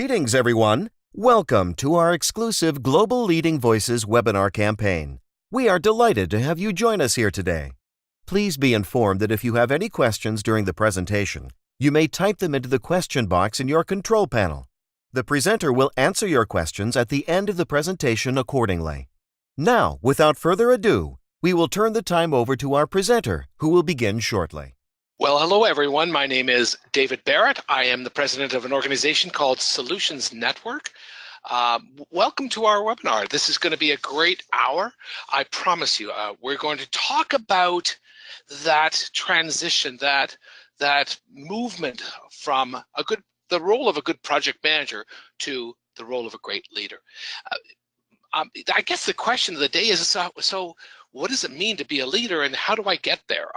Greetings, everyone. Welcome to our exclusive Global Leading Voices webinar campaign. We are delighted to have you join us here today. Please be informed that if you have any questions during the presentation, you may type them into the question box in your control panel. The presenter will answer your questions at the end of the presentation accordingly. Now, without further ado, we will turn the time over to our presenter, who will begin shortly. Well, hello everyone. My name is David Barrett. I am the president of an organization called Solutions Network. Welcome to our webinar. This is going to be a great hour. I promise you, we're going to talk about that transition, that movement from the role of a good project manager to the role of a great leader. I guess the question of the day is, so what does it mean to be a leader, and how do I get there?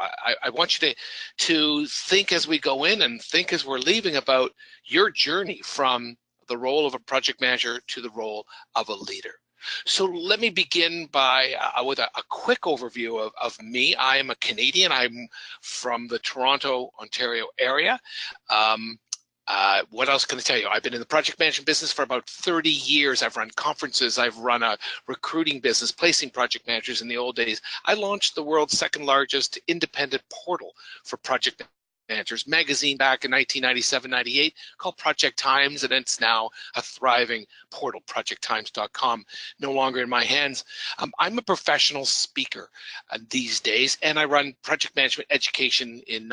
I want you to think as we go in and think as we're leaving about your journey from the role of a project manager to the role of a leader. So let me begin with a quick overview of me. I am a Canadian. I'm from the Toronto, Ontario area. What else can I tell you? I've been in the project management business for about 30 years. I've run conferences. I've run a recruiting business, placing project managers in the old days. I launched the world's second largest independent portal for project managers magazine back in 1997-98 called Project Times, and it's now a thriving portal, ProjectTimes.com, no longer in my hands. I'm a professional speaker these days, and I run project management education in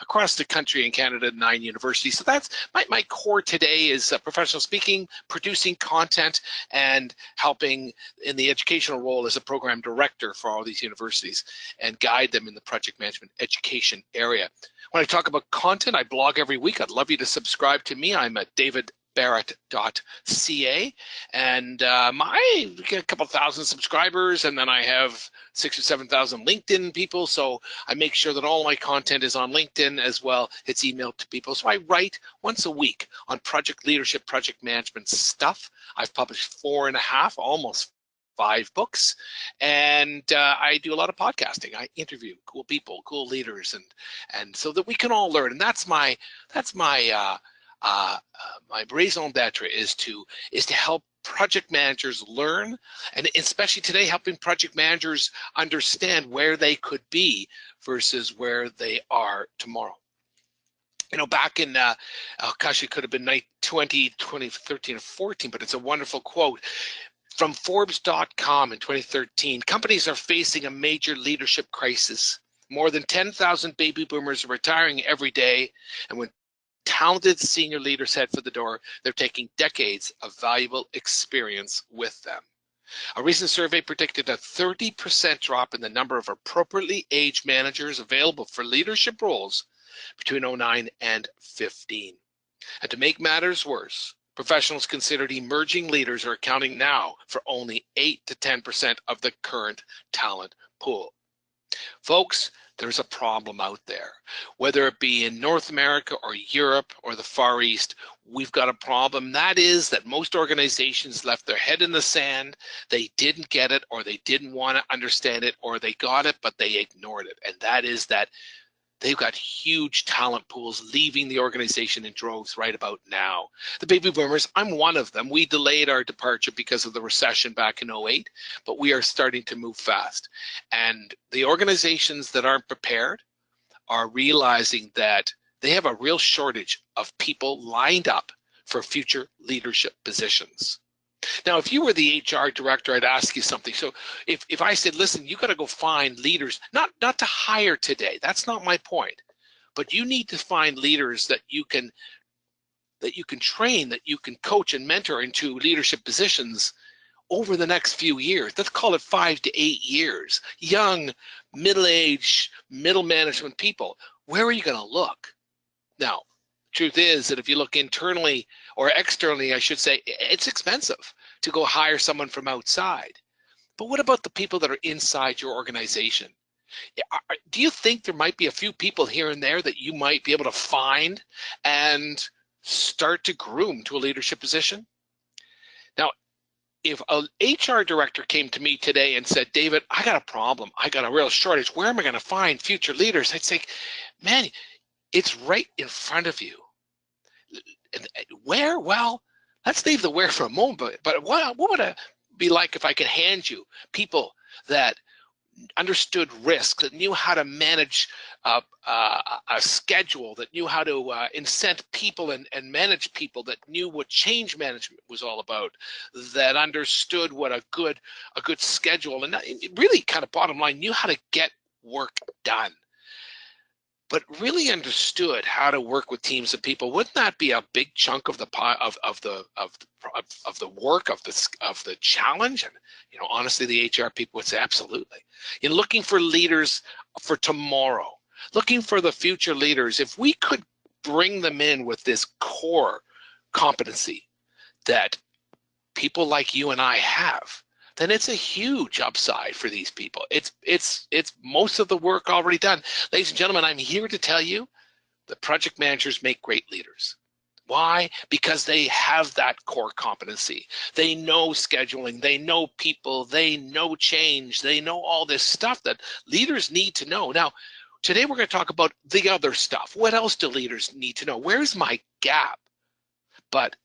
across the country in Canada, 9 universities. So that's my core today is professional speaking, producing content, and helping in the educational role as a program director for all these universities and guide them in the project management education area. When I talk about content, I blog every week. I'd love you to subscribe to me. I'm at davidbarrett.ca, and I get a couple thousand subscribers, and then I have 6,000 or 7,000 LinkedIn people, so I make sure that all my content is on LinkedIn as well. It's emailed to people. So I write once a week on project leadership, project management stuff. I've published 4.5, almost 5 books, and I do a lot of podcasting. I interview cool people, cool leaders, and so that we can all learn. And that's my raison d'etre is to help project managers learn, and especially today, helping project managers understand where they could be versus where they are tomorrow. You know, back in, gosh, it could have been 2013 or 14, but it's a wonderful quote from Forbes.com in 2013. Companies are facing a major leadership crisis. More than 10,000 baby boomers are retiring every day, and when talented senior leaders head for the door, they're taking decades of valuable experience with them. A recent survey predicted a 30% drop in the number of appropriately aged managers available for leadership roles between 2009 and 15. And to make matters worse, professionals considered emerging leaders are accounting now for only 8 to 10% of the current talent pool. Folks, there's a problem out there. Whether it be in North America or Europe or the Far East, we've got a problem. That is that most organizations left their head in the sand. They didn't get it, or they didn't want to understand it, or they got it, but they ignored it. And that is that they've got huge talent pools leaving the organization in droves right about now. The baby boomers, I'm one of them. We delayed our departure because of the recession back in 2008, but we are starting to move fast. And the organizations that aren't prepared are realizing that they have a real shortage of people lined up for future leadership positions. Now, if you were the HR director, I'd ask you something. So if I said, listen, you got to go find leaders, not to hire today, that's not my point, but you need to find leaders that you can train, that you can coach and mentor into leadership positions over the next few years. Let's call it 5 to 8 years. Young, middle-aged, middle management people. Where are you going to look? Now, truth is that if you look internally or externally, I should say, it's expensive to go hire someone from outside. But what about the people that are inside your organization? Do you think there might be a few people here and there that you might be able to find and start to groom to a leadership position? Now, if an HR director came to me today and said, David, I got a problem. I got a real shortage. Where am I going to find future leaders? I'd say, man, it's right in front of you. Where? Well, Let's leave the where for a moment, but what would it be like if I could hand you people that understood risk, that knew how to manage a schedule, that knew how to incent people and manage people, that knew what change management was all about, that understood what a good schedule, and really kind of bottom line, knew how to get work done, but really understood how to work with teams of people. Wouldn't that be a big chunk of the pie of the work of the challenge? And honestly, the HR people would say absolutely. You're looking for leaders for tomorrow, looking for the future leaders. If we could bring them in with this core competency that people like you and I have, then it's a huge upside for these people. It's most of the work already done. Ladies and gentlemen, I'm here to tell you that project managers make great leaders. Why? Because they have that core competency. They know scheduling, they know people, they know change, they know all this stuff that leaders need to know. Now, today we're going to talk about the other stuff. What else do leaders need to know? Where's my gap? But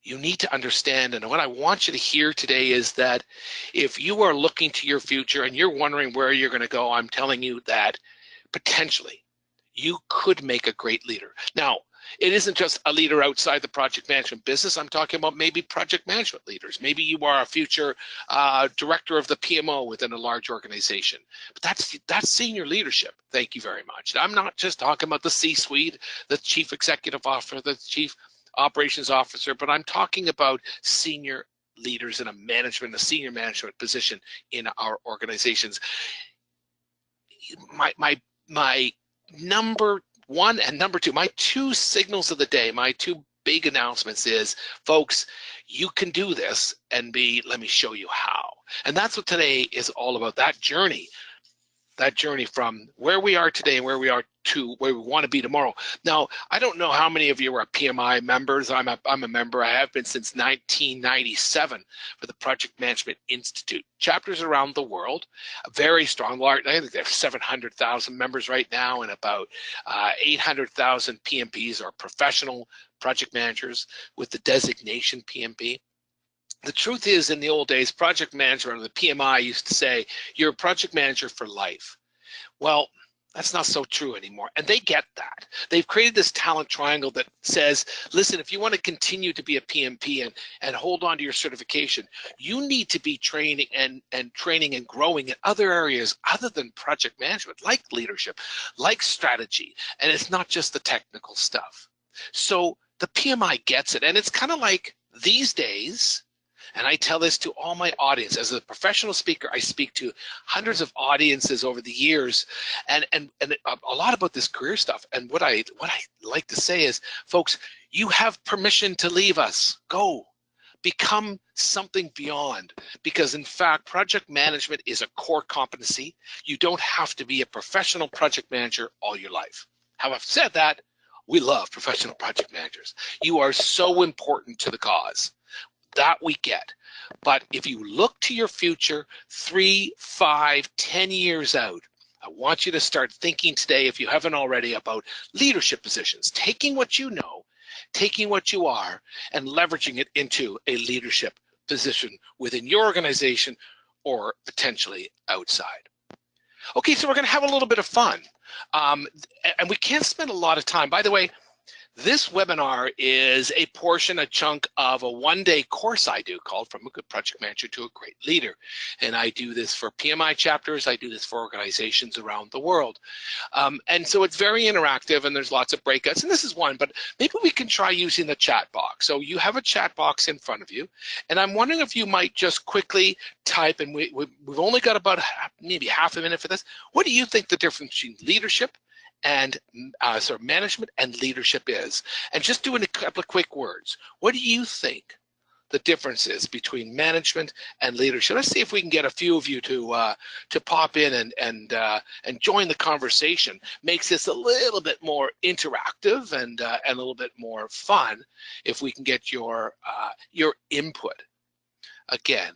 you need to understand, and what I want you to hear today is that if you are looking to your future and you're wondering where you're going to go, I'm telling you that potentially you could make a great leader. Now, it isn't just a leader outside the project management business. I'm talking about maybe project management leaders. Maybe you are a future director of the PMO within a large organization. But that's senior leadership. Thank you very much. I'm not just talking about the C-suite, the chief executive officer, the chief operations officer, but I'm talking about senior leaders in a senior management position in our organizations. My number one and number two, my two signals of the day, my two big announcements is, folks, you can do this, and let me show you how. And that's what today is all about, that journey from where we are today and where we are to where we want to be tomorrow. Now, I don't know how many of you are PMI members. I'm a member. I have been since 1997 for the Project Management Institute. Chapters around the world, very strong. Large, I think they have 700,000 members right now, and about 800,000 PMPs are professional project managers with the designation PMP. The truth is, in the old days, project manager, or the PMI, used to say, you're a project manager for life. Well, that's not so true anymore, and they get that. They've created this talent triangle that says, listen, if you want to continue to be a PMP and hold on to your certification, you need to be training and growing in other areas other than project management, like leadership, like strategy, and it's not just the technical stuff. So the PMI gets it, and it's kind of like these days, and I tell this to all my audience. As a professional speaker, I speak to hundreds of audiences over the years, and a lot about this career stuff. And what I like to say is, folks, you have permission to leave us. Go. Become something beyond, because in fact, project management is a core competency. You don't have to be a professional project manager all your life. Having said that, we love professional project managers. You are so important to the cause. That we get. But if you look to your future 3, 5, 10 years out, I want you to start thinking today, if you haven't already, about leadership positions, taking what you know, taking what you are, and leveraging it into a leadership position within your organization or potentially outside. Okay, so we're going to have a little bit of fun. And we can't spend a lot of time. By the way, this webinar is a chunk of a one-day course I do called From a Good Project Manager to a Great Leader. And I do this for PMI chapters. I do this for organizations around the world. And so it's very interactive, and there's lots of breakouts. And this is one, but maybe we can try using the chat box. So you have a chat box in front of you, and I'm wondering if you might just quickly type, and we've only got about maybe half a minute for this. What do you think the difference between leadership and management and leadership is? And just doing a couple of quick words. What do you think the difference is between management and leadership? Let's see if we can get a few of you to pop in and join the conversation. Makes this a little bit more interactive and a little bit more fun if we can get your input. Again,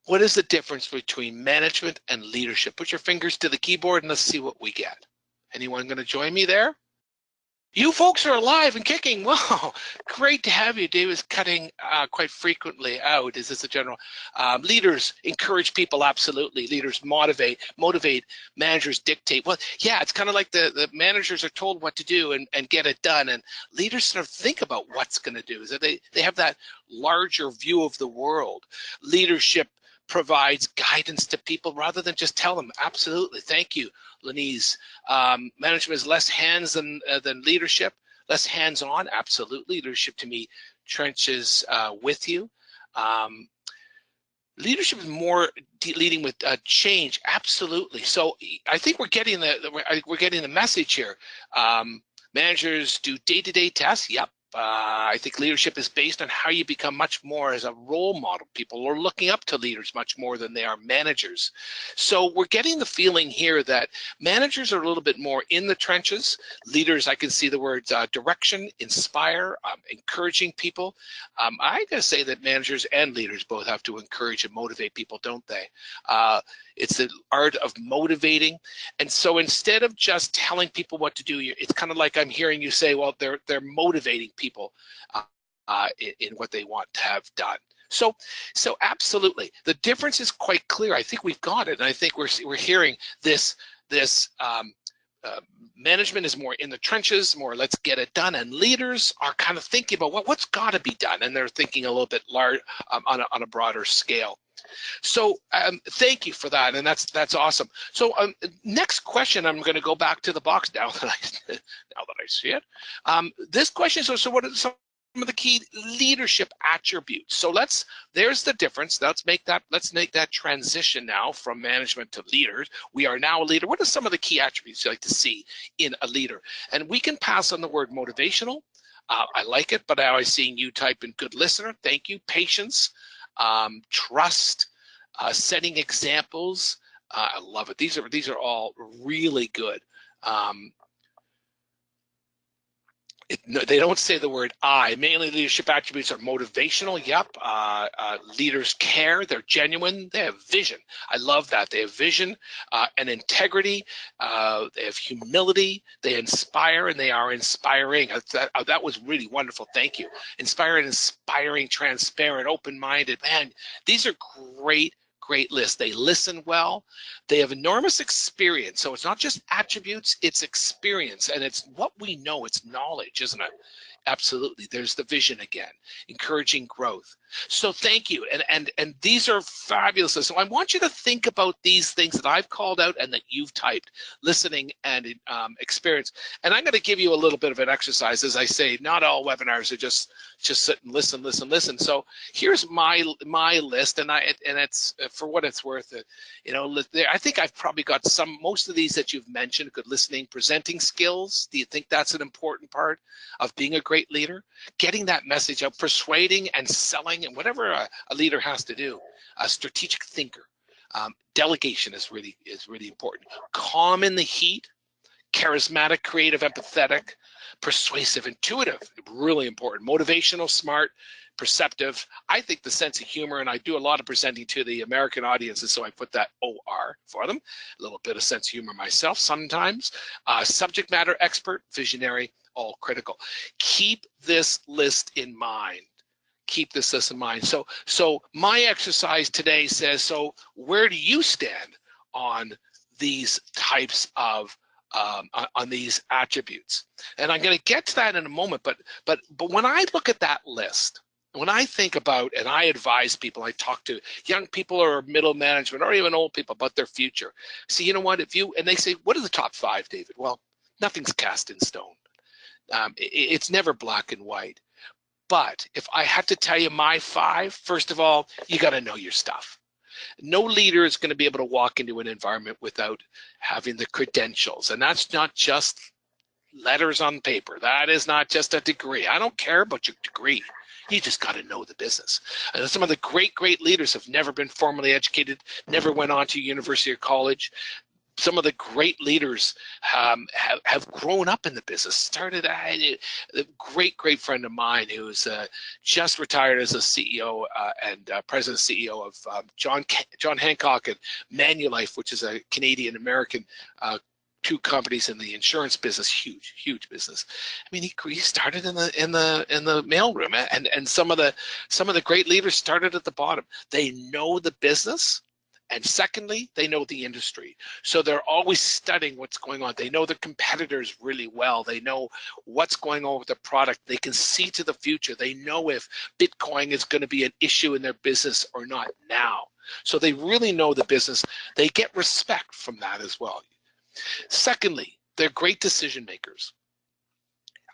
what is the difference between management and leadership? Put your fingers to the keyboard and let's see what we get. Anyone going to join me there? You folks are alive and kicking. Wow, great to have you. Dave is cutting quite frequently out. Is this a general? Leaders encourage people, absolutely. Leaders motivate, managers dictate. Well, yeah, it's kind of like the managers are told what to do and get it done. And leaders sort of think about what's going to do. So they have that larger view of the world. Leadership provides guidance to people rather than just tell them. Absolutely. Thank you, Lenise. Management is less hands than leadership, less hands-on. Absolutely. Leadership to me trenches with you. Leadership is more leading with change. Absolutely. So I think we're getting the message here. Managers do day-to-day tasks. Yep. I think leadership is based on how you become much more as a role model. People are looking up to leaders much more than they are managers. So we're getting the feeling here that managers are a little bit more in the trenches. Leaders, I can see the words direction, inspire, encouraging people. I gotta say that managers and leaders both have to encourage and motivate people, don't they? It's the art of motivating. And so instead of just telling people what to do, it's kind of like I'm hearing you say, well, they're motivating people in what they want to have done. So absolutely, the difference is quite clear. I think we've got it, and I think we're hearing this management is more in the trenches, more let's get it done, and leaders are kind of thinking about what's got to be done, and they're thinking a little bit large on a broader scale. So thank you for that, and that's awesome. So next question, I'm going to go back to the box now that I see it. This question is, so what are some of the key leadership attributes? So there's the difference. Let's make that transition now from management to leaders. We are now a leader. What are some of the key attributes you like to see in a leader? And we can pass on the word motivational. I like it, but I always seeing you type in good listener. Thank you. Patience. Trust, setting examples. I love it. These are all really good. They don't say the word I. Mainly leadership attributes are motivational. Yep. Leaders care. They're genuine. They have vision. I love that. They have vision and integrity. They have humility. They inspire, and they are inspiring. That was really wonderful. Thank you. Inspiring, transparent, open-minded. Man, these are great lists. They listen well. They have enormous experience. So it's not just attributes, it's experience. And it's what we know, it's knowledge, isn't it? Absolutely. There's the vision again, encouraging growth. So thank you. And these are fabulous. So I want you to think about these things that I've called out and that you've typed, listening and experience. And I'm going to give you a little bit of an exercise. As I say, not all webinars are just sit and listen. So here's my list, and it's for what it's worth. I think I've probably got most of these that you've mentioned. Good listening, presenting skills. Do you think that's an important part of being a great leader? Getting that message out, persuading and selling, and whatever a leader has to do. A strategic thinker. Delegation is really important. Calm in the heat. Charismatic, creative, empathetic, persuasive, intuitive, really important. Motivational, smart, perceptive. I think the sense of humor, and I do a lot of presenting to the American audiences, so I put that OR for them. A little bit of sense of humor myself sometimes. Subject matter expert, visionary, all critical. Keep this list in mind. Keep this list in mind. So my exercise today says, so where do you stand on these types of on these attributes? And I'm going to get to that in a moment, but when I look at that list, when I think about, and I advise people, I talk to young people or middle management or even old people about their future. See, you know what, and they say, what are the top 5, David? Well, nothing's cast in stone. It's never black and white. But if I had to tell you my 5, first of all, you got to know your stuff. No leader is going to be able to walk into an environment without having the credentials. And that's not just letters on paper. That is not just a degree. I don't care about your degree. You just got to know the business. And some of the great leaders have never been formally educated, never went on to university or college. Some of the great leaders have grown up in the business. Started a great friend of mine who's just retired as a CEO and president CEO of John Hancock and Manulife, which is a Canadian American two companies in the insurance business, huge business. I mean, he started in the mailroom, and some of the great leaders started at the bottom. They know the business, and secondly, they know the industry. So they're always studying what's going on. They know their competitors really well. They know what's going on with the product. They can see to the future. They know if Bitcoin is going to be an issue in their business or not now. So they really know the business. They get respect from that as well. Secondly, they're great decision makers.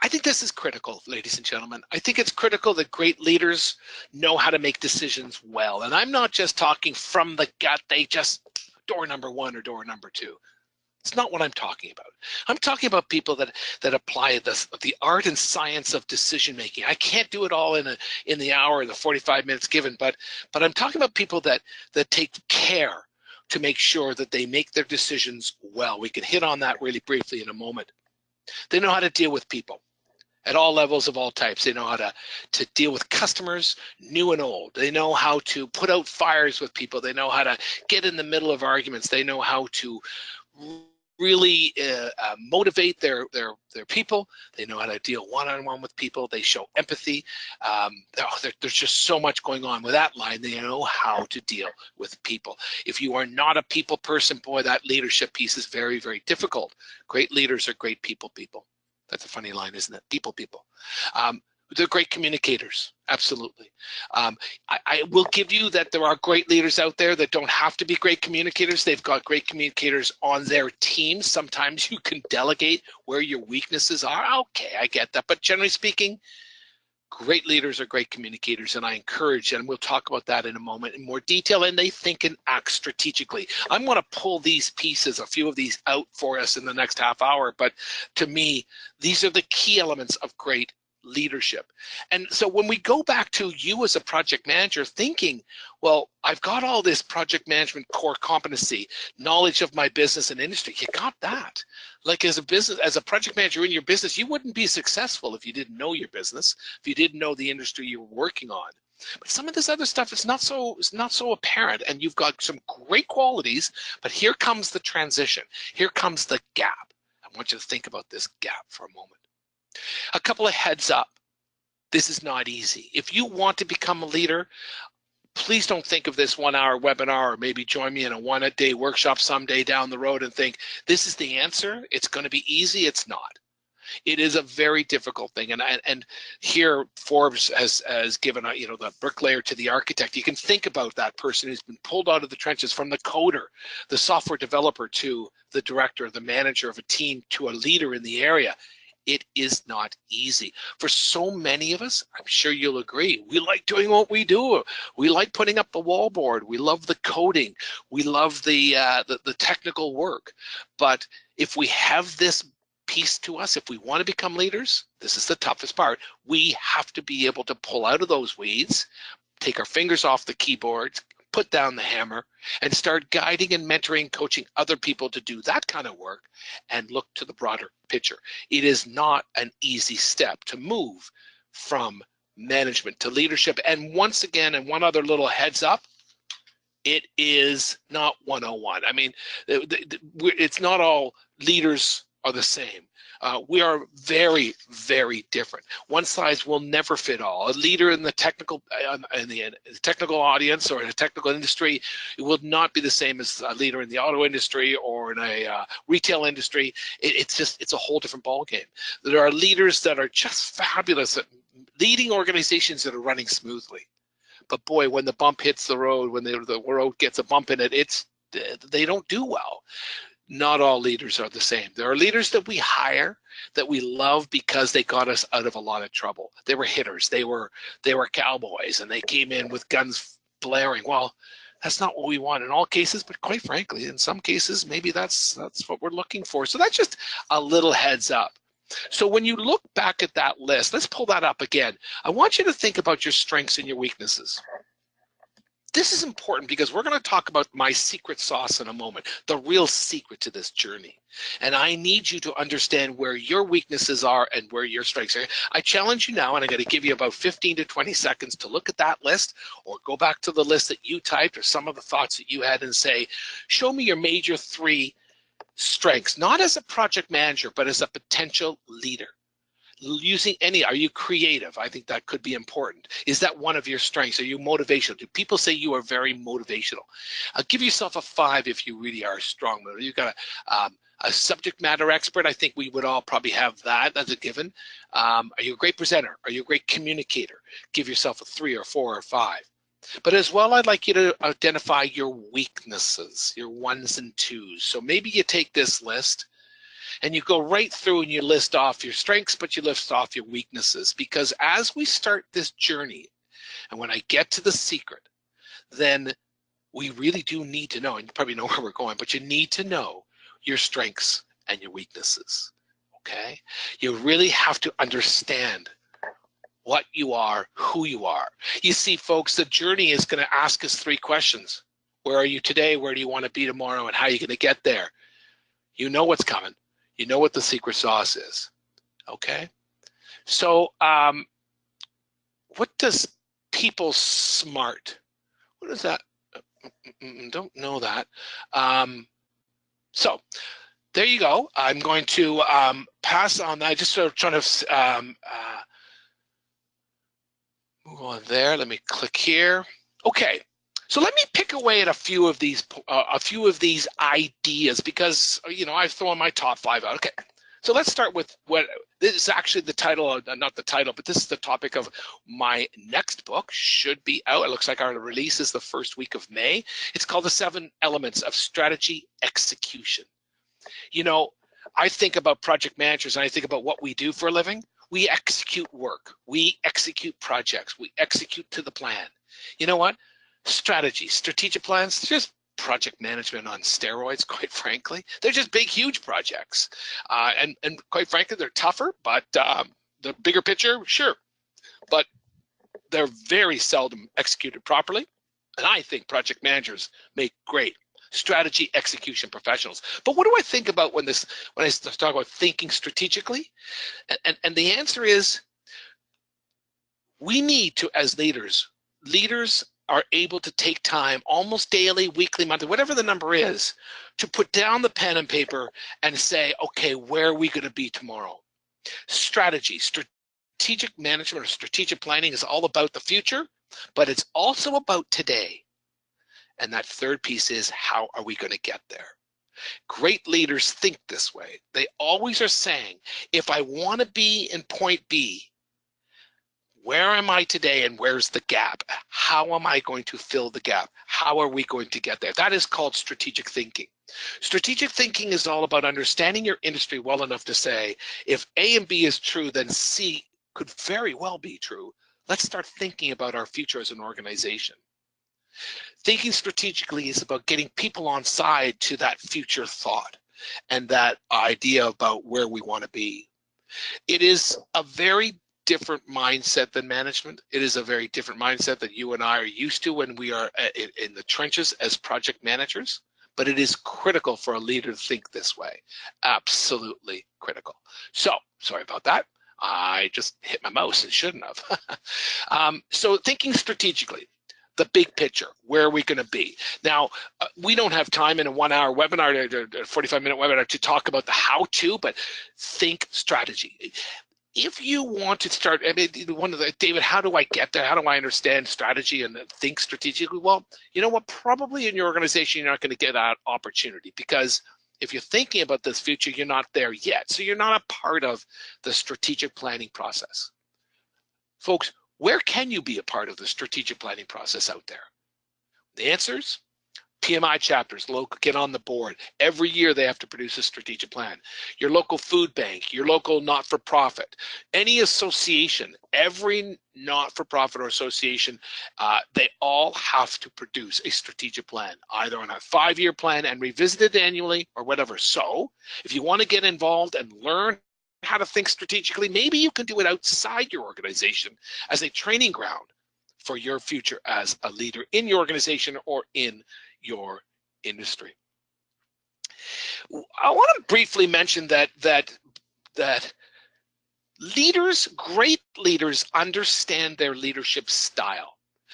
I think this is critical, ladies and gentlemen. I think it's critical that great leaders know how to make decisions well. And I'm not just talking from the gut, they just door number one or door number two. It's not what I'm talking about. I'm talking about people that apply the art and science of decision making. I can't do it all in the hour or the 45 minutes given, but I'm talking about people that take care to make sure that they make their decisions well. We can hit on that really briefly in a moment. They know how to deal with people at all levels of all types. They know how to deal with customers, new and old. They know how to put out fires with people. They know how to get in the middle of arguments. They know how to really motivate their people. They know how to deal one-on-one with people. They show empathy. There's just so much going on with that line. They know how to deal with people. If you are not a people person, boy, that leadership piece is very, very difficult. Great leaders are great people. That's a funny line, isn't it? People. They're great communicators, absolutely. I will give you that there are great leaders out there that don't have to be great communicators. They've got great communicators on their team. Sometimes you can delegate where your weaknesses are. Okay, I get that. But generally speaking, great leaders are great communicators, and I encourage, and we'll talk about that in a moment in more detail, and they think and act strategically. I'm going to pull these pieces, a few of these out for us in the next half hour, but to me, these are the key elements of great leadership. And so when we go back to you as a project manager thinking, well, I've got all this project management core competency, knowledge of my business and industry, you got that. Like as a project manager in your business, you wouldn't be successful if you didn't know your business, if you didn't know the industry you were working on. But some of this other stuff is not so apparent, and you've got some great qualities, but here comes the transition. Here comes the gap. I want you to think about this gap for a moment. A couple of heads up. This is not easy. If you want to become a leader, please don't think of this 1 hour webinar or maybe join me in a one-day workshop someday down the road and think this is the answer. It's going to be easy. It's not. It is a very difficult thing. And here Forbes has given the bricklayer to the architect. You can think about that person who's been pulled out of the trenches, from the coder, the software developer, to the director, the manager of a team, to a leader in the area. It is not easy. For so many of us, I'm sure you'll agree, we like doing what we do. We like putting up the wallboard. We love the coding. We love the technical work. But if we have this piece to us, if we want to become leaders, this is the toughest part. We have to be able to pull out of those weeds, take our fingers off the keyboard, put down the hammer, and start guiding and mentoring, coaching other people to do that kind of work and look to the broader picture. It is not an easy step to move from management to leadership. And once again, and one other little heads up, it is not 101. I mean, it's not all leaders are the same. We are very, very different. One size will never fit all. A leader in the technical audience or in a technical industry, it will not be the same as a leader in the auto industry or in a retail industry. It's a whole different ballgame. There are leaders that are just fabulous at leading organizations that are running smoothly. But boy, when the bump hits the road, when the road gets a bump in it, they don't do well. Not all leaders are the same. There are leaders that we hire that we love because they got us out of a lot of trouble. They were hitters. They were cowboys, and they came in with guns blaring. Well, that's not what we want in all cases, but quite frankly, in some cases, maybe that's what we're looking for. So that's just a little heads up. So when you look back at that list, let's pull that up again. I want you to think about your strengths and your weaknesses. This is important because we're going to talk about my secret sauce in a moment, the real secret to this journey. And I need you to understand where your weaknesses are and where your strengths are. I challenge you now, and I'm going to give you about 15 to 20 seconds to look at that list or go back to the list that you typed or some of the thoughts that you had and say, show me your major three strengths, not as a project manager, but as a potential leader. Using any, are you creative? I think that could be important. Is that one of your strengths? Are you motivational? Do people say you are very motivational? Give yourself a 5 if you really are strong. You've got a subject matter expert. I think we would all probably have that as a given. Are you a great presenter? Are you a great communicator? Give yourself a 3 or 4 or 5. But as well, I'd like you to identify your weaknesses, your 1s and 2s. So maybe you take this list and you go right through and you list off your strengths, but you list off your weaknesses. Because as we start this journey, and when I get to the secret, then we really do need to know, and you probably know where we're going, but you need to know your strengths and your weaknesses, okay? You really have to understand what you are, who you are. You see, folks, the journey is going to ask us 3 questions. Where are you today? Where do you want to be tomorrow? And how are you going to get there? You know what's coming. You know what the secret sauce is, okay? So what does people smart, what is that? Don't know that. So there you go. I'm going to pass on. I just sort of trying to move on there. Let me click here. Okay. So let me pick away at a few of these ideas, because I've thrown my top 5 out. Okay, so let's start with what this is actually the title, not the title, but this is the topic of my next book. Should be out. It looks like our release is the first week of May. It's called The 7 Elements of Strategy Execution. I think about project managers and I think about what we do for a living. We execute work. We execute projects. We execute to the plan. You know what? Strategy, strategic plans, just project management on steroids, quite frankly. They're just big, huge projects. And quite frankly, they're tougher, but the bigger picture, sure. But they're very seldom executed properly. And I think project managers make great strategy execution professionals. But what do I think about when I talk about thinking strategically? And the answer is, we need to, as leaders are able to take time almost daily, weekly, monthly, whatever the number is, to put down the pen and paper and say, okay, where are we going to be tomorrow? Strategy, strategic management or strategic planning is all about the future, but it's also about today. And that third piece is, how are we going to get there? Great leaders think this way. They always are saying, if I want to be in point B, where am I today and where's the gap? How am I going to fill the gap? How are we going to get there? That is called strategic thinking. Strategic thinking is all about understanding your industry well enough to say, if A and B is true, then C could very well be true. Let's start thinking about our future as an organization. Thinking strategically is about getting people on side to that future thought and that idea about where we want to be. It is a very different mindset than management. It is a very different mindset that you and I are used to when we are in the trenches as project managers, but it is critical for a leader to think this way. Absolutely critical. So, sorry about that. I just hit my mouse and shouldn't have. So thinking strategically, the big picture, where are we going to be? Now, we don't have time in a 1-hour webinar, a 45-minute webinar to talk about the how-to, but think strategy. If you want to start, David, how do I get there? How do I understand strategy and think strategically? Well, you know what? Probably in your organization, you're not going to get that opportunity, because if you're thinking about this future, you're not there yet. So you're not a part of the strategic planning process. Folks, where can you be a part of the strategic planning process out there? The answers? PMI chapters, get on the board. Every year they have to produce a strategic plan. Your local food bank, your local not-for-profit, any association, every not-for-profit or association, they all have to produce a strategic plan, either on a 5-year plan and revisit it annually or whatever. So if you want to get involved and learn how to think strategically, maybe you can do it outside your organization as a training ground for your future as a leader in your organization or in your industry. I want to briefly mention that leaders, great leaders, understand their leadership style.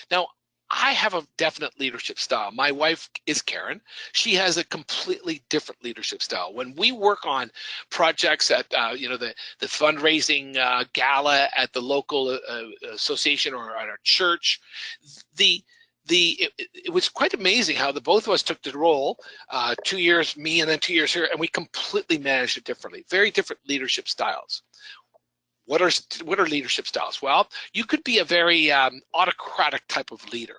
Now, I have a definite leadership style. My wife is Karen. She has a completely different leadership style. When we work on projects at the fundraising gala at the local association or at our church, it was quite amazing how the both of us took the role, 2 years me and then 2 years her, and we completely managed it differently. Very different leadership styles. What are leadership styles? Well, you could be a very autocratic type of leader,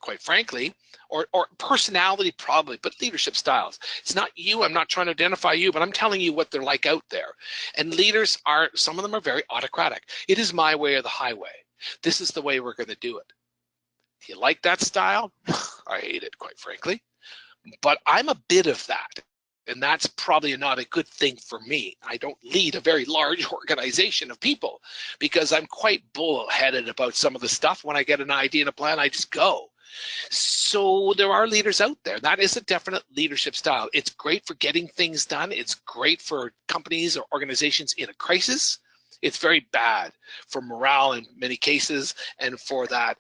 quite frankly, or personality probably, but leadership styles. It's not you. I'm not trying to identify you, but I'm telling you what they're like out there. And leaders are, some of them are very autocratic. It is my way or the highway. This is the way we're going to do it. Do you like that style? I hate it, quite frankly. But I'm a bit of that. And that's probably not a good thing for me. I don't lead a very large organization of people because I'm quite bullheaded about some of the stuff. When I get an idea and a plan, I just go. So there are leaders out there. That is a definite leadership style. It's great for getting things done. It's great for companies or organizations in a crisis. It's very bad for morale in many cases, and for that,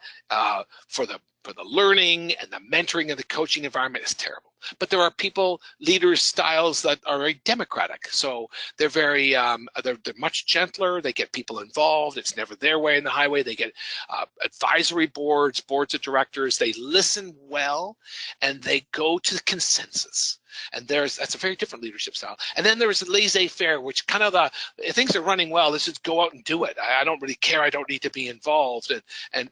for the learning and the mentoring and the coaching environment is terrible. But there are people, leaders, styles that are very democratic. So they're very, they're much gentler. They get people involved. It's never their way in the highway. They get advisory boards, boards of directors. They listen well, and they go to consensus. And that's a very different leadership style. And then there's the laissez-faire, which kind of if things are running well, let's just go out and do it. I don't really care. I don't need to be involved. And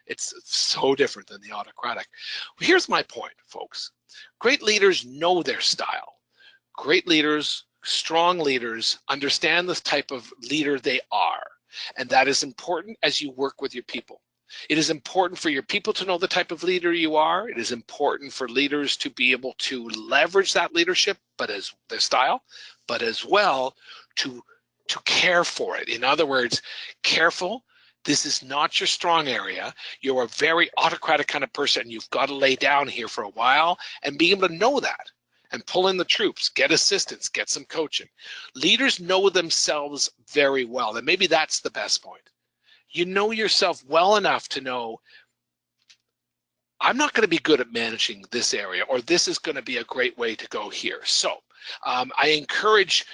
it's so different than the autocratic. Here's my point, folks. Great leaders know their style. Great leaders, strong leaders, understand the type of leader they are. And that is important as you work with your people. It is important for your people to know the type of leader you are. It is important for leaders to be able to leverage that leadership, but as their style, but as well to care for it. In other words, careful. This is not your strong area. You're a very autocratic kind of person. You've got to lay down here for a while and be able to know that and pull in the troops, get assistance, get some coaching. Leaders know themselves very well, and maybe that's the best point. You know yourself well enough to know, I'm not going to be good at managing this area, or this is going to be a great way to go here. So I encourage,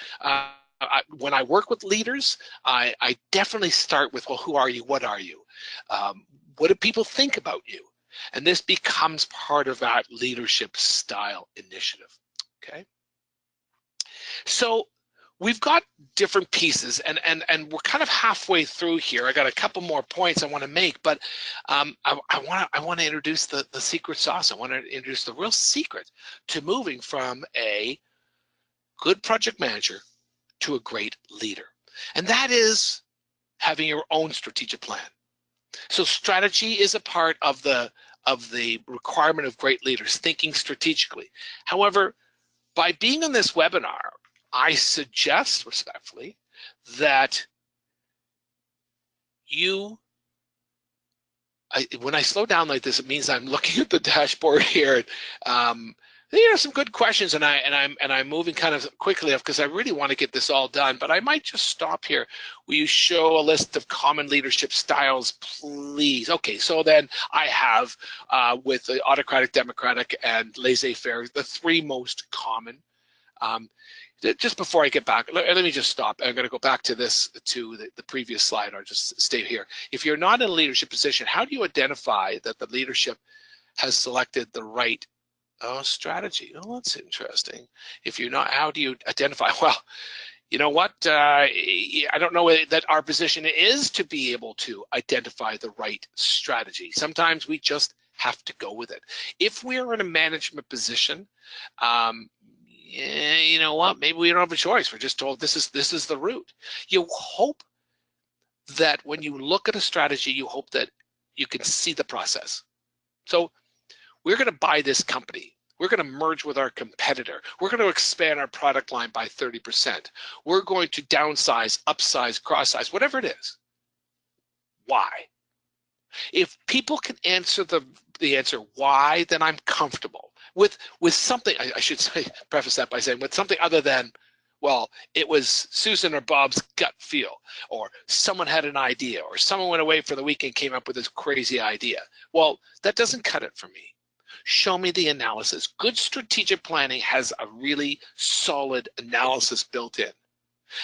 when I work with leaders, I definitely start with, well, who are you? What are you? What do people think about you? And this becomes part of that leadership style initiative, okay? So we've got different pieces, and we're kind of halfway through here. I got a couple more points I want to make, but I want to introduce the secret sauce. I want to introduce the real secret to moving from a good project manager to a great leader, and that is having your own strategic plan. So strategy is a part of the requirement of great leaders, thinking strategically. However, by being on this webinar, I suggest respectfully that when I slow down like this, it means I'm looking at the dashboard here. Some good questions, and I'm moving kind of quickly because I really want to get this all done. But I might just stop here. Will you show a list of common leadership styles, please? Okay, so then I have with the autocratic, democratic, and laissez-faire, the three most common. Just before I get back, let me just stop. I'm going to go back to this, to the previous slide, or just stay here. If you're not in a leadership position, how do you identify that the leadership has selected the right strategy? Oh, that's interesting. If you're not, how do you identify? Well, you know what? I don't know that our position is to be able to identify the right strategy. Sometimes we just have to go with it. If we're in a management position, you know what? Maybe we don't have a choice. We're just told this is the route. You hope that when you look at a strategy, you hope that you can see the process. So we're going to buy this company. We're going to merge with our competitor. We're going to expand our product line by 30%. We're going to downsize, upsize, cross-size, whatever it is. Why? If people can answer the answer why, then I'm comfortable with something. I should say, preface that by saying with something other than, Well, it was Susan or Bob's gut feel, or someone had an idea, or someone went away for the weekend, came up with this crazy idea. Well, that doesn't cut it for me. Show me the analysis. Good strategic planning has a really solid analysis built in.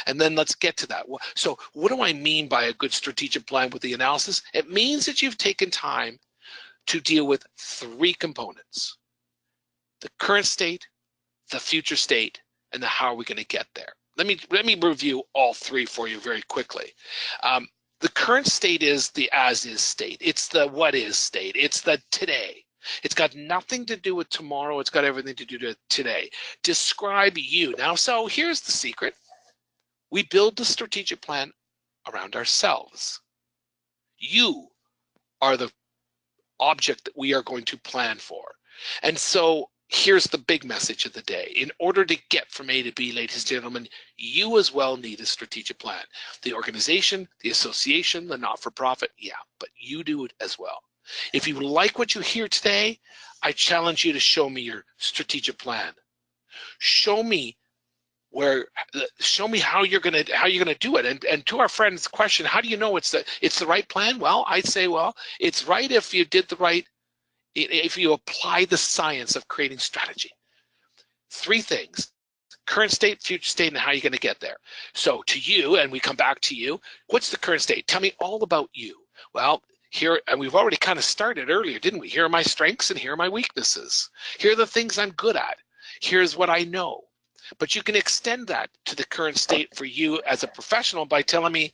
And then let's get to that. So what do I mean by a good strategic plan with the analysis? It means that you've taken time to deal with three components: the current state, the future state, and the how are we going to get there. Let me review all three for you very quickly. The current state is the as is state. It's the what is state. It's the today. It's got nothing to do with tomorrow. It's got everything to do with today. Describe you. Now, so here's the secret. We build the strategic plan around ourselves. You are the object that we are going to plan for. And so here's the big message of the day. In order to get from A to B, ladies and gentlemen, you as well need a strategic plan. The organization, the association, the not-for-profit, yeah, but you do it as well. If you like what you hear today, I challenge you to show me your strategic plan. Show me how you're gonna do it. And to our friend's question, how do you know it's the right plan? Well, I'd say, well, it's right if you did the right, if you apply the science of creating strategy. Three things: current state, future state, and how you're going to get there. So to you, and we come back to you, what's the current state? Tell me all about you. Well, here, and we've already kind of started earlier, didn't we? Here are my strengths and here are my weaknesses. Here are the things I'm good at. Here's what I know. But you can extend that to the current state for you as a professional by telling me,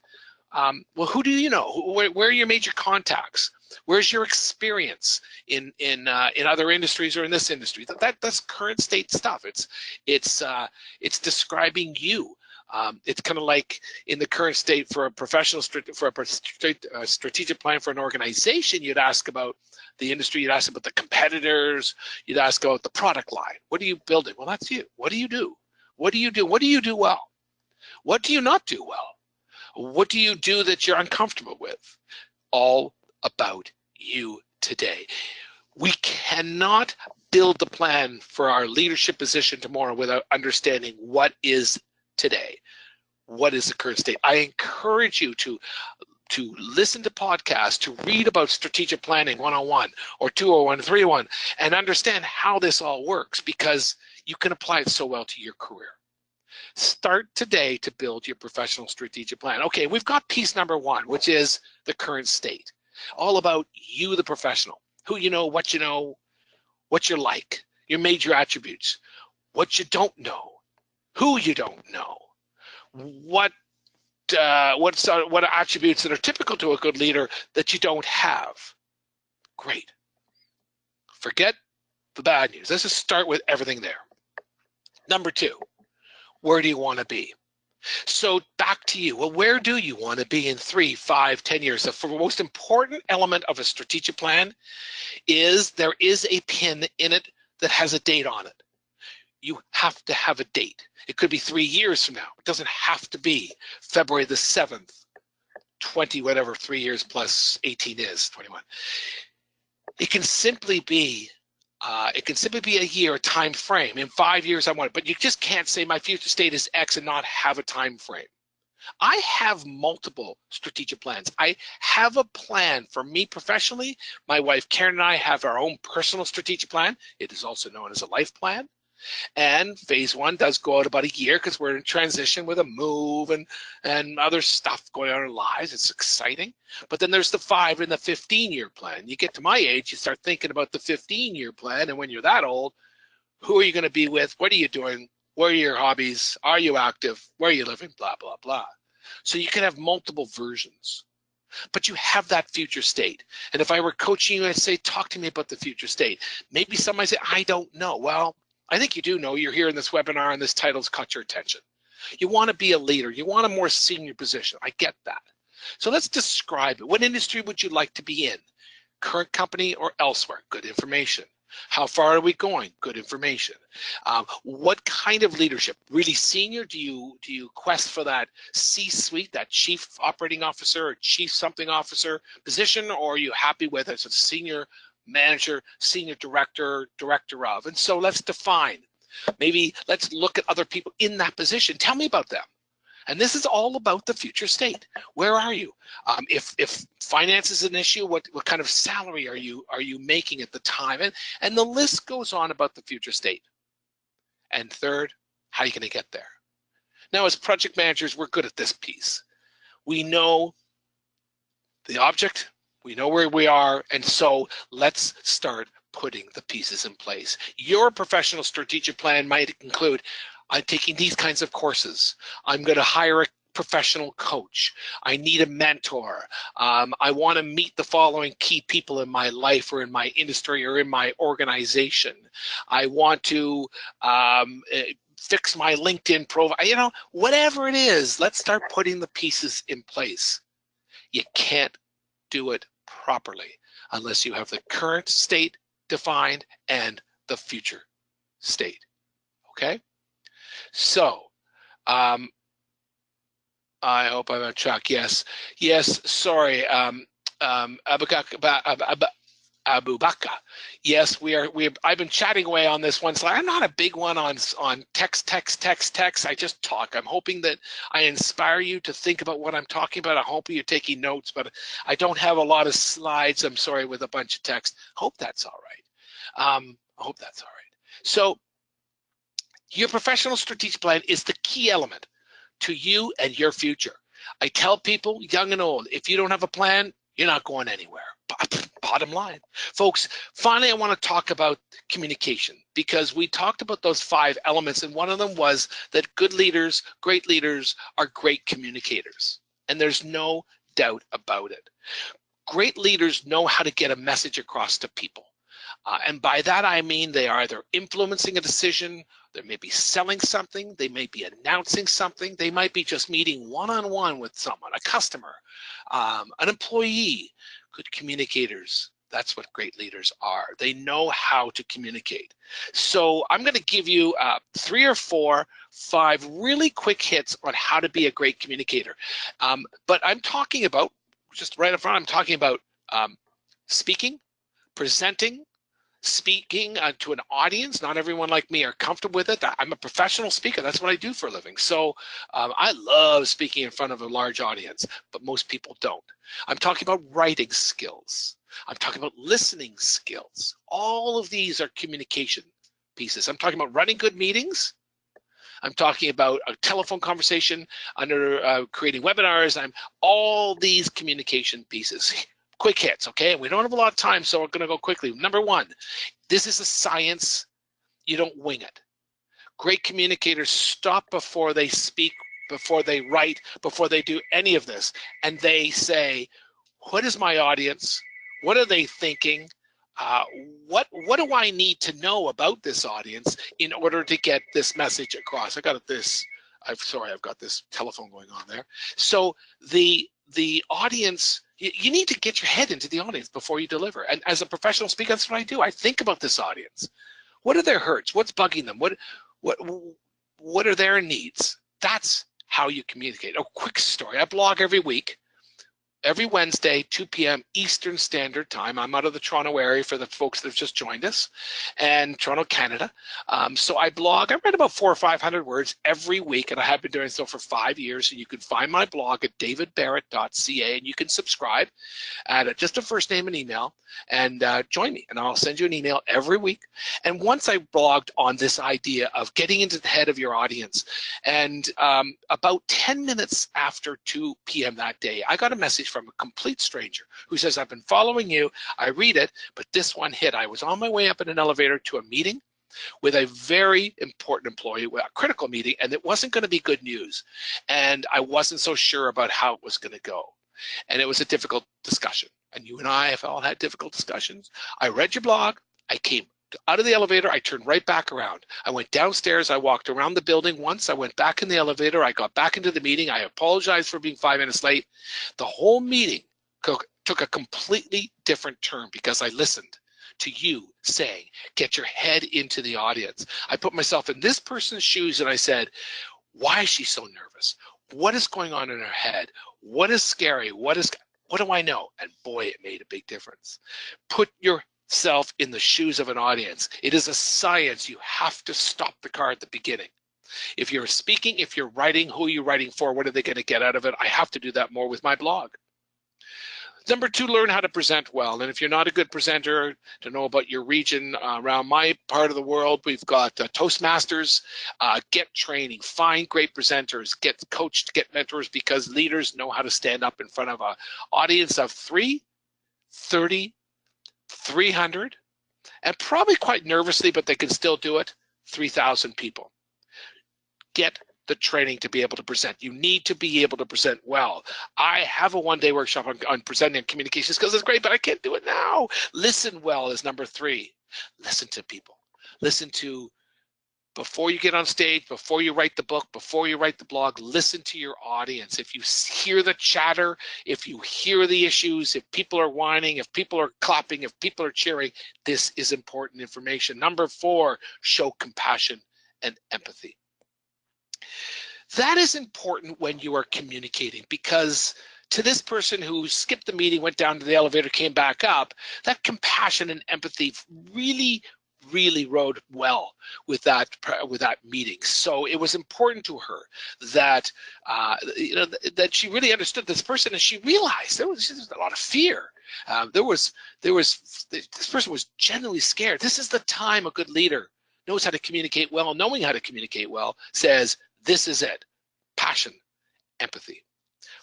well, who do you know? Where are your major contacts? Where's your experience in other industries or in this industry? That's current state stuff. It's describing you. It's kind of like in the current state for a professional, for a strategic plan for an organization, you'd ask about the industry, you'd ask about the competitors, you'd ask about the product line. What are you building? Well, that's you. What do you do? What do you do? What do you do well? What do you not do well? What do you do that you're uncomfortable with? All about you today. We cannot build the plan for our leadership position tomorrow without understanding what is today. What is the current state? I encourage you to listen to podcasts, to read about strategic planning 101 or 201, 301, and understand how this all works, because you can apply it so well to your career. Start today to build your professional strategic plan. Okay, we've got piece number one, which is the current state. All about you, the professional. Who you know, what you're like, your major attributes, what you don't know, who you don't know, what attributes that are typical to a good leader that you don't have. Great. Forget the bad news. Let's just start with everything there. Number two, where do you want to be? So back to you. Well, where do you want to be in 3, 5, 10 years? The most important element of a strategic plan is there is a pin in it that has a date on it. You have to have a date. It could be 3 years from now. It doesn't have to be February the 7th, 20, whatever 3 years plus 18 is, 21. It can simply be a year, a time frame. In 5 years, I want it, but you just can't say my future state is X and not have a time frame. I have multiple strategic plans. I have a plan for me professionally. My wife Karen and I have our own personal strategic plan. It is also known as a life plan. And phase one does go out about a year because we're in transition with a move and other stuff going on in our lives. It's exciting. But then there's the 5 and the 15-year plan. You get to my age, you start thinking about the 15-year plan. And when you're that old, who are you going to be with? What are you doing? What are your hobbies? Are you active? Where are you living? Blah, blah, blah. So you can have multiple versions. But you have that future state. And if I were coaching you, I'd say, talk to me about the future state. Maybe somebody say, I don't know. Well, I think you do know. You're here in this webinar and this title's caught your attention. You want to be a leader. You want a more senior position. I get that. So let's describe it. What industry would you like to be in? Current company or elsewhere? Good information. How far are we going? Good information. What kind of leadership? Really senior? Do you quest for that C-suite, that chief operating officer or chief something officer position, or are you happy with it as a senior manager, senior director, director of? And so let's define. Maybe let's look at other people in that position. Tell me about them. And this is all about the future state. Where are you? If finance is an issue, what kind of salary are you making at the time? And the list goes on about the future state. And third, how are you going to get there? Now, as project managers, we're good at this piece. We know the object, we know where we are, and so let's start putting the pieces in place. Your professional strategic plan might include, I'm taking these kinds of courses. I'm going to hire a professional coach. I need a mentor. I want to meet the following key people in my life or in my industry or in my organization. I want to fix my LinkedIn profile. You know, whatever it is, let's start putting the pieces in place. You can't do it properly unless you have the current state defined and the future state. Okay? So, I hope I'm on track. Yes, sorry. Abu Bakr. Yes, I've been chatting away on this one slide. I'm not a big one on text. I just talk. I'm hoping that I inspire you to think about what I'm talking about. I hope you're taking notes, but I don't have a lot of slides. I'm sorry, with a bunch of text. Hope that's all right. I hope that's all right. So your professional strategic plan is the key element to you and your future. I tell people, young and old, if you don't have a plan, you're not going anywhere. Bottom line. Folks, finally, I want to talk about communication, because we talked about those 5 elements, and one of them was that good leaders, great leaders, are great communicators. And there's no doubt about it. Great leaders know how to get a message across to people. And by that, I mean they are either influencing a decision, they may be selling something, they may be announcing something, they might be just meeting one-on-one with someone, a customer, an employee. Good communicators, that's what great leaders are. They know how to communicate. So I'm going to give you 3 or 4, 5 really quick hits on how to be a great communicator. But I'm talking about, just right up front, I'm talking about speaking, presenting, speaking to an audience. Not everyone like me are comfortable with it. I'm a professional speaker. That's what I do for a living. So I love speaking in front of a large audience, but most people don't. I'm talking about writing skills. I'm talking about listening skills. All of these are communication pieces. I'm talking about running good meetings. I'm talking about a telephone conversation, under creating webinars. All these communication pieces. Quick hits, okay? We don't have a lot of time, so we're going to go quickly. Number 1, this is a science. You don't wing it. Great communicators stop before they speak, before they write, before they do any of this, and they say, what is my audience? What are they thinking? What do I need to know about this audience in order to get this message across? I've got this telephone going on there. So the audience, you need to get your head into the audience before you deliver. And as a professional speaker, that's what I do. I think about this audience. What are their hurts? What's bugging them? What are their needs? That's how you communicate. A quick story. I blog every week. Every Wednesday, 2 p.m. Eastern Standard Time. I'm out of the Toronto area for the folks that have just joined us, and Toronto, Canada. So I blog. I write about 400 or 500 words every week, and I have been doing so for 5 years. And you can find my blog at davidbarrett.ca, and you can subscribe at just a first name and email, and join me. And I'll send you an email every week. And once I blogged on this idea of getting into the head of your audience, and about 10 minutes after 2 p.m. that day, I got a message from a complete stranger who says, I've been following you. I read it, but this one hit. I was on my way up in an elevator to a meeting with a very important employee, a critical meeting, and it wasn't going to be good news. And I wasn't so sure about how it was going to go. And it was a difficult discussion. And you and I have all had difficult discussions. I read your blog. I came out of the elevator. I turned right back around. I went downstairs. I walked around the building once. I went back in the elevator. I got back into the meeting. I apologized for being 5 minutes late. The whole meeting took a completely different turn because I listened to you saying, get your head into the audience. I put myself in this person's shoes and I said, why is she so nervous? What is going on in her head? What is scary? What do I know? And boy, it made a big difference. Put your yourself in the shoes of an audience. It is a science. You have to stop the car at the beginning. If you're speaking, if you're writing, who are you writing for? What are they going to get out of it? I have to do that more with my blog. Number 2, learn how to present well. And if you're not a good presenter, to know about your region, around my part of the world, we've got Toastmasters. Get training, find great presenters, get coached, get mentors, because leaders know how to stand up in front of an audience of 3, 30, 300, and probably quite nervously, but they can still do it, 3,000 people. Get the training to be able to present. You need to be able to present well. I have a one-day workshop on presenting and communication skills. It's great, but I can't do it now. Listen well is number 3. Listen to people. Listen to, before you get on stage, before you write the book, before you write the blog, listen to your audience. If you hear the chatter, if you hear the issues, if people are whining, if people are clapping, if people are cheering, this is important information. Number 4, show compassion and empathy. That is important when you are communicating, because to this person who skipped the meeting, went down to the elevator, came back up, that compassion and empathy really rode well with that meeting. So it was important to her that that she really understood this person, and she realized there was just a lot of fear. This person was genuinely scared. This is the time a good leader knows how to communicate well. Knowing how to communicate well says, this is it. Passion, empathy.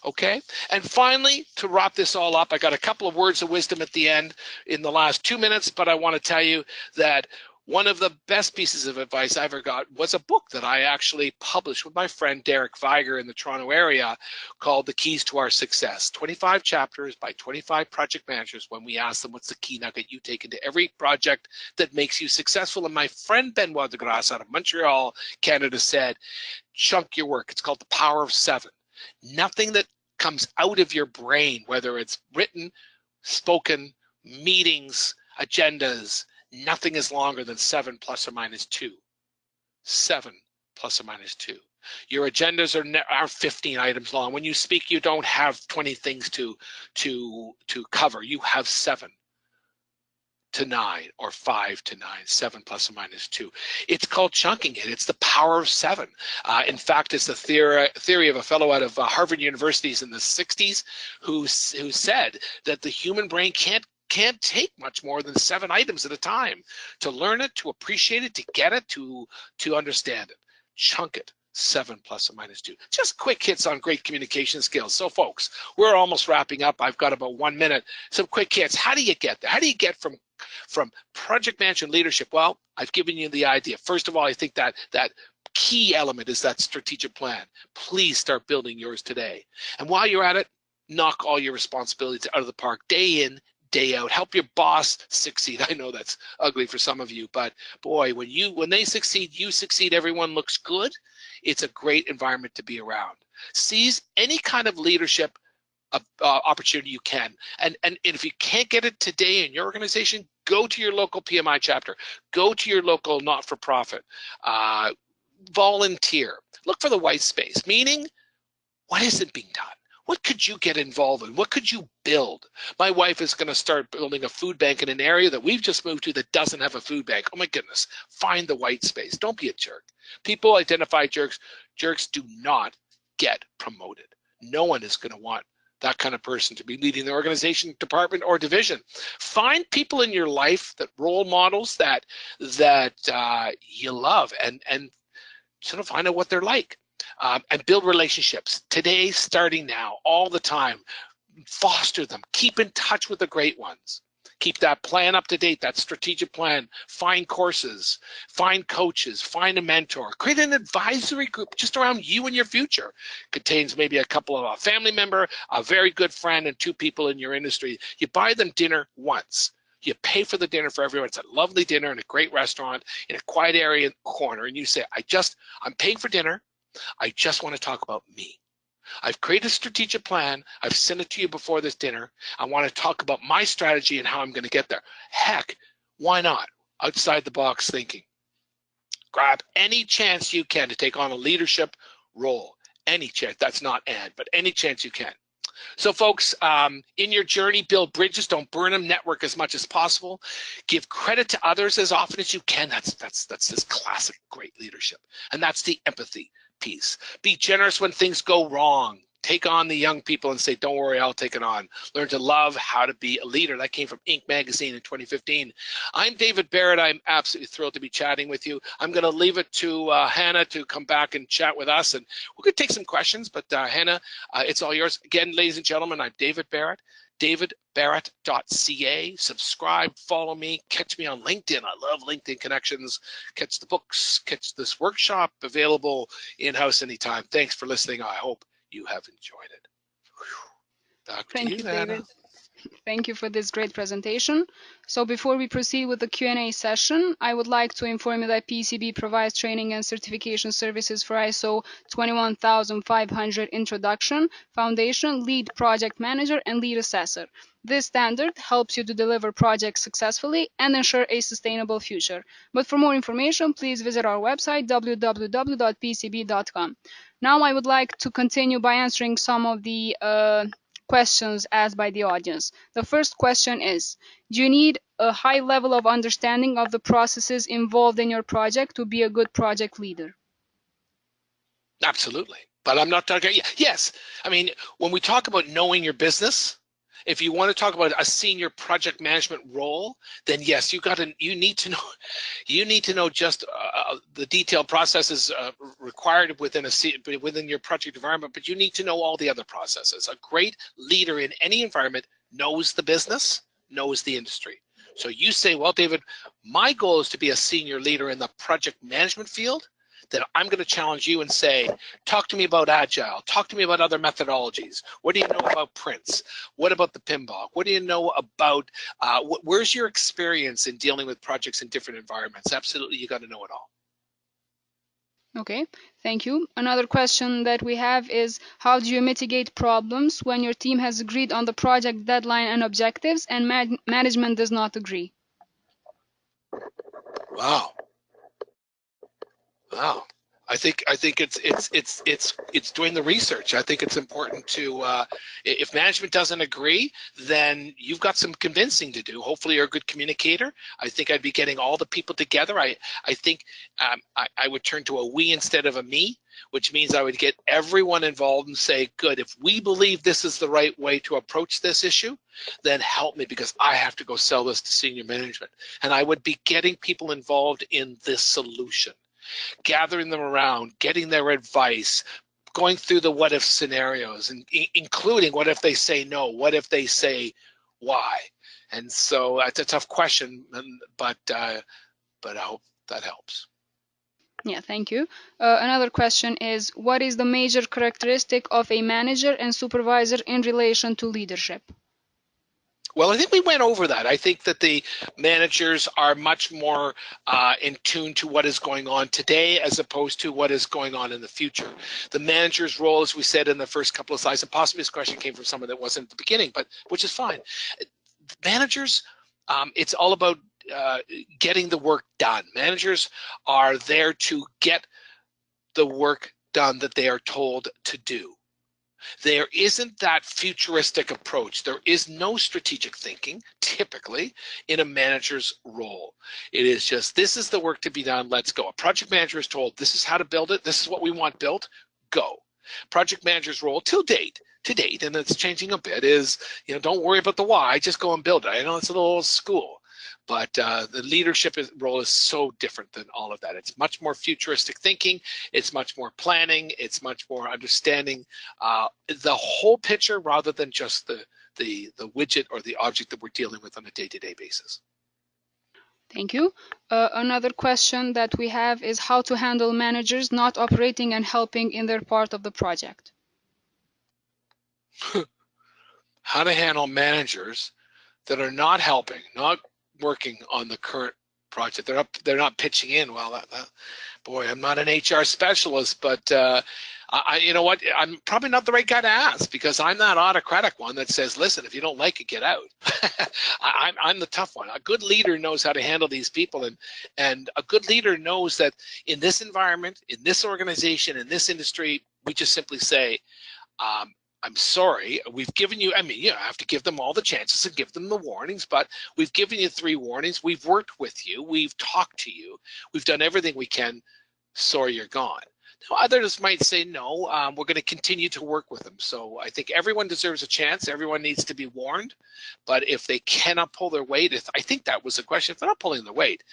Okay, and finally, to wrap this all up, I got a couple of words of wisdom at the end in the last 2 minutes, but I want to tell you that one of the best pieces of advice I ever got was a book that I actually published with my friend Derek Viger in the Toronto area called The Keys to Our Success. 25 chapters by 25 project managers when we ask them, what's the key nugget you take into every project that makes you successful? And my friend Benoit de Grasse out of Montreal, Canada said, chunk your work. It's called The Power of 7. Nothing that comes out of your brain, whether it's written, spoken, meetings, agendas, nothing is longer than 7 plus or minus 2. 7 plus or minus 2. Your agendas are 15 items long. When you speak, you don't have 20 things to cover. You have 7 to 9 or 5 to 9, 7 plus or minus 2. It's called chunking it. It's the power of 7. In fact, it's the theory of a fellow out of Harvard University in the 60s who said that the human brain can't take much more than 7 items at a time to learn it, to appreciate it, to get it, to understand it. Chunk it. 7 plus or minus 2. Just quick hits on great communication skills. So folks, we're almost wrapping up. I've got about 1 minute. Some quick hits. How do you get there? How do you get from project management leadership? Well, I've given you the idea. First of all, I think that key element is that strategic plan. Please start building yours today. And while you're at it, knock all your responsibilities out of the park, day in, day out. Help your boss succeed. I know that's ugly for some of you, but boy, when they succeed, you succeed, everyone looks good. It's a great environment to be around. Seize any kind of leadership opportunity you can. And if you can't get it today in your organization, go to your local PMI chapter. Go to your local not-for-profit. Volunteer. Look for the white space, meaning what isn't being done? What could you get involved in? What could you build? My wife is going to start building a food bank in an area that we've just moved to that doesn't have a food bank. Oh my goodness, find the white space. Don't be a jerk. People identify jerks. Jerks do not get promoted. No one is going to want that kind of person to be leading the organization, department, or division. Find people in your life, that role models that you love, and sort of find out what they're like. And build relationships today, starting now, all the time. Foster them. Keep in touch with the great ones. Keep that plan up to date, that strategic plan. Find courses, find coaches, find a mentor. Create an advisory group just around you and your future. Contains maybe a couple of a family member, a very good friend, and 2 people in your industry. You buy them dinner once. You pay for the dinner for everyone. It's a lovely dinner in a great restaurant in a quiet area in the corner. And you say, I'm paying for dinner. I just want to talk about me. I've created a strategic plan. I've sent it to you before this dinner. I want to talk about my strategy and how I'm going to get there. Heck, why not? Outside the box thinking. Grab any chance you can to take on a leadership role. Any chance. That's not but any chance you can. So folks, in your journey, build bridges, don't burn them, network as much as possible. Give credit to others as often as you can. That's this classic great leadership. And that's the empathy piece. Be generous when things go wrong. Take on the young people and say, don't worry, I'll take it on. Learn to love how to be a leader. That came from Inc. magazine in 2015. I'm David Barrett. I'm absolutely thrilled to be chatting with you. I'm going to leave it to Hannah to come back and chat with us. And we're going to take some questions, but Hannah, it's all yours. Again, ladies and gentlemen, I'm David Barrett, davidbarrett.ca. Subscribe, follow me, catch me on LinkedIn. I love LinkedIn connections. Catch the books, catch this workshop, available in-house anytime. Thanks for listening. I hope you have enjoyed it. Back to you, Hannah. David. Thank you for this great presentation. So before we proceed with the Q&A session, I would like to inform you that PCB provides training and certification services for ISO 21500 Introduction, Foundation, Lead Project Manager, and Lead Assessor. This standard helps you to deliver projects successfully and ensure a sustainable future. But for more information, please visit our website, www.pcb.com. Now I would like to continue by answering some of the questions asked by the audience. The first question is, do you need a high level of understanding of the processes involved in your project to be a good project leader? Absolutely. But I'm not talking, yes. I mean, when we talk about knowing your business, if you want to talk about a senior project management role, then yes, you need to know just the detailed processes required within your project environment, but you need to know all the other processes. A great leader in any environment knows the business, knows the industry. So you say, well, David, my goal is to be a senior leader in the project management field. Then I'm going to challenge you and say, talk to me about Agile. Talk to me about other methodologies. What do you know about Prince? What about the PMBOK? What do you know about, where's your experience in dealing with projects in different environments? Absolutely, you got to know it all. Okay, thank you. Another question that we have is, how do you mitigate problems when your team has agreed on the project deadline and objectives and management does not agree? Wow. Wow. I think it's doing the research. I think it's important to if management doesn't agree, then you've got some convincing to do. Hopefully you're a good communicator. I think I'd be getting all the people together. I think I would turn to a we instead of a me, which means I would get everyone involved and say, good, if we believe this is the right way to approach this issue, then help me because I have to go sell this to senior management. And I would be getting people involved in this solution, gathering them around, getting their advice, going through the what if scenarios, and including what if they say no, what if they say why. And so it's a tough question, but I hope that helps. Yeah, thank you. Another question is, what is the major characteristic of a manager and supervisor in relation to leadership? Well, I think we went over that. I think that the managers are much more in tune to what is going on today as opposed to what is going on in the future. The manager's role, as we said in the first couple of slides, and possibly this question came from someone that wasn't at the beginning, but which is fine. Managers, it's all about getting the work done. Managers are there to get the work done that they are told to do. There isn't that futuristic approach. There is no strategic thinking, typically, in a manager's role. It is just, this is the work to be done, let's go. A project manager is told, this is how to build it, this is what we want built, go. Project manager's role to date, and it's changing a bit, is, don't worry about the why, just go and build it. I know it's a little old school, but the leadership role is so different than all of that. It's much more futuristic thinking. It's much more planning. It's much more understanding the whole picture rather than just the widget or the object that we're dealing with on a day-to-day basis. Thank you. Another question that we have is how to handle managers not operating and helping in their part of the project. How to handle managers that are not helping, not working on the current project. They're not pitching in. Well, boy, I'm not an HR specialist, but you know what? I'm probably not the right guy to ask because I'm that autocratic one that says, listen, if you don't like it, get out. I'm the tough one. A good leader knows how to handle these people, and a good leader knows that in this environment, in this organization, in this industry, we just simply say, I'm sorry, we've given you, I mean, you have to give them all the chances and give them the warnings, but we've given you 3 warnings. We've worked with you. We've talked to you. We've done everything we can. Sorry, you're gone. Now, others might say, no, we're going to continue to work with them. So I think everyone deserves a chance. Everyone needs to be warned. But if they cannot pull their weight, I think that was the question. If they're not pulling their weight,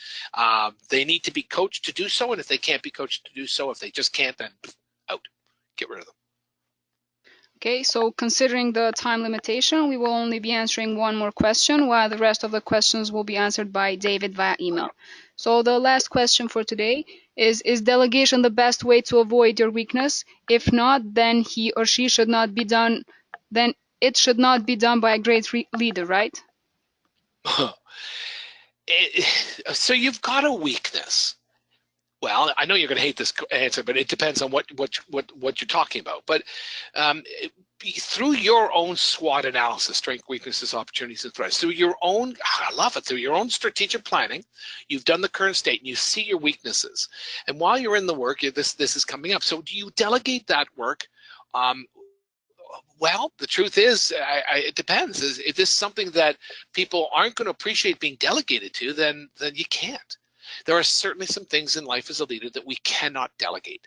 they need to be coached to do so. And if they can't be coached to do so, if they just can't, then out. Get rid of them. Okay, so considering the time limitation, we will only be answering 1 more question, while the rest of the questions will be answered by David via email. So the last question for today is delegation the best way to avoid your weakness? If not, then he or she should not be done, then it should not be done by a great leader, right? So you've got a weakness. Well, I know you're going to hate this answer, but it depends on what you're talking about. But through your own SWOT analysis, strengths, weaknesses, opportunities, and threats, through your own, I love it, through your own strategic planning, you've done the current state and you see your weaknesses. And while you're in the work, this is coming up. So do you delegate that work? Well, the truth is, it depends. If this is something that people aren't going to appreciate being delegated to, then you can't. There are certainly some things in life as a leader that we cannot delegate.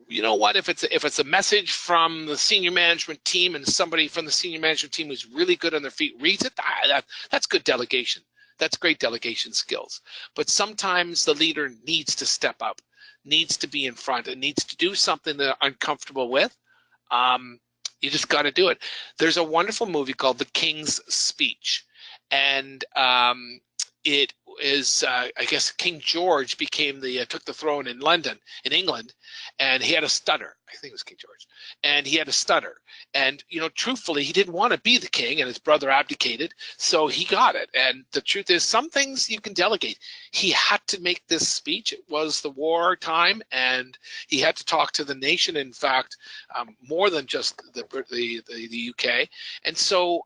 You know what? If it's a message from the senior management team and somebody from the senior management team who's really good on their feet reads it, that's good delegation. That's great delegation skills. But sometimes the leader needs to step up, needs to be in front, and needs to do something they're uncomfortable with. You just got to do it. There's a wonderful movie called The King's Speech, and it is, I guess, King George took the throne in London, in England, and he had a stutter. I think it was King George, and he had a stutter. And truthfully, he didn't want to be the king, and his brother abdicated, so he got it. And the truth is, some things you can delegate. He had to make this speech. It was the war time, and he had to talk to the nation. In fact, more than just the UK, and so.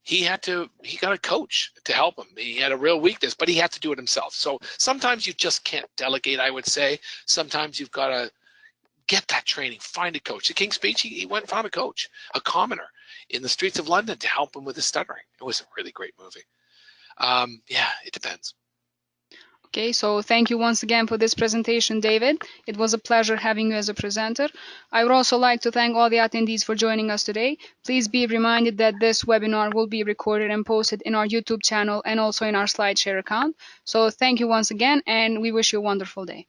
He got a coach to help him. He had a real weakness, but he had to do it himself. So sometimes you just can't delegate, I would say. Sometimes you've got to get that training, find a coach. The King's Speech, he went and found a coach, a commoner in the streets of London to help him with his stuttering. It was a really great movie. Yeah, it depends. Okay, so thank you once again for this presentation, David. It was a pleasure having you as a presenter. I would also like to thank all the attendees for joining us today. Please be reminded that this webinar will be recorded and posted in our YouTube channel and also in our SlideShare account. So thank you once again, and we wish you a wonderful day.